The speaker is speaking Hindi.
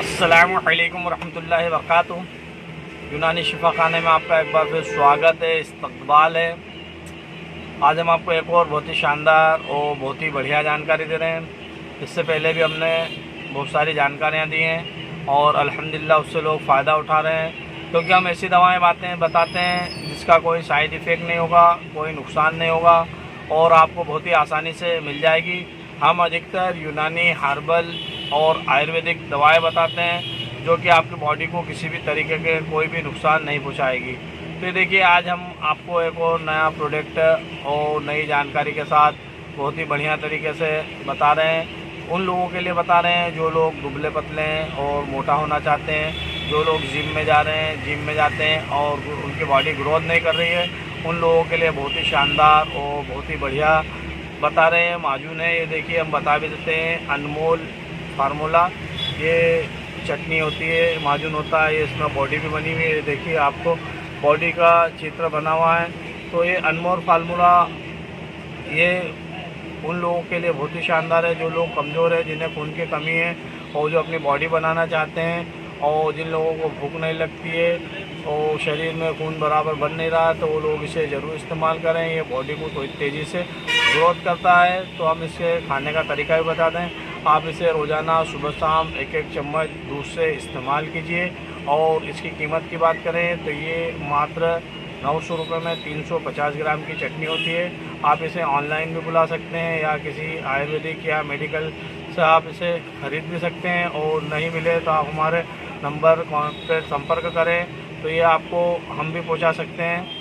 अस्सलामुअलैकुम वरहमतुल्लाहि वबरकातुहू। यूनानी शिफा खाने में आपका एक बार फिर स्वागत है, इस्तकबाल है। आज हम आपको एक और बहुत ही शानदार और बहुत ही बढ़िया जानकारी दे रहे हैं। इससे पहले भी हमने बहुत सारी जानकारियाँ दी हैं और अल्हम्दुलिल्लाह उससे लोग फ़ायदा उठा रहे हैं, क्योंकि हम ऐसी दवाएँ बताते हैं जिसका कोई साइड इफ़ेक्ट नहीं होगा, कोई नुकसान नहीं होगा और आपको बहुत ही आसानी से मिल जाएगी। हम अधिकतर यूनानी, हर्बल और आयुर्वेदिक दवाएं बताते हैं जो कि आपकी बॉडी को किसी भी तरीके के कोई भी नुकसान नहीं पहुंचाएगी। तो देखिए, आज हम आपको एक और नया प्रोडक्ट और नई जानकारी के साथ बहुत ही बढ़िया तरीके से बता रहे हैं। उन लोगों के लिए बता रहे हैं जो लोग दुबले पतले हैं और मोटा होना चाहते हैं, जो लोग जिम में जा रहे हैं, जिम में जाते हैं और उनकी बॉडी ग्रोथ नहीं कर रही है, उन लोगों के लिए बहुत ही शानदार और बहुत ही बढ़िया बता रहे हैं, माजून है। ये देखिए, हम बता भी देते हैं, अनमोल फार्मूला ये चटनी होती है, माजून होता है, ये इसमें बॉडी भी बनी हुई है। देखिए, आपको बॉडी का चित्र बना हुआ है। तो ये अनमोल फार्मूला ये उन लोगों के लिए बहुत ही शानदार है जो लोग कमज़ोर है, जिन्हें खून की कमी है और जो अपनी बॉडी बनाना चाहते हैं, और जिन लोगों को भूख नहीं लगती है और शरीर में खून बराबर बन नहीं रहा, तो वो लोग इसे ज़रूर इस्तेमाल करें। ये बॉडी को थोड़ी तेज़ी से ग्रोथ करता है। तो हम इसके खाने का तरीका भी बता दें। आप इसे रोज़ाना सुबह शाम एक एक चम्मच दूध से इस्तेमाल कीजिए। और इसकी कीमत की बात करें तो ये मात्र 900 रुपये में 350 ग्राम की चटनी होती है। आप इसे ऑनलाइन भी बुला सकते हैं या किसी आयुर्वेदिक या मेडिकल से आप इसे ख़रीद भी सकते हैं, और नहीं मिले तो आप हमारे नंबर पर संपर्क करें, तो ये आपको हम भी पहुंचा सकते हैं।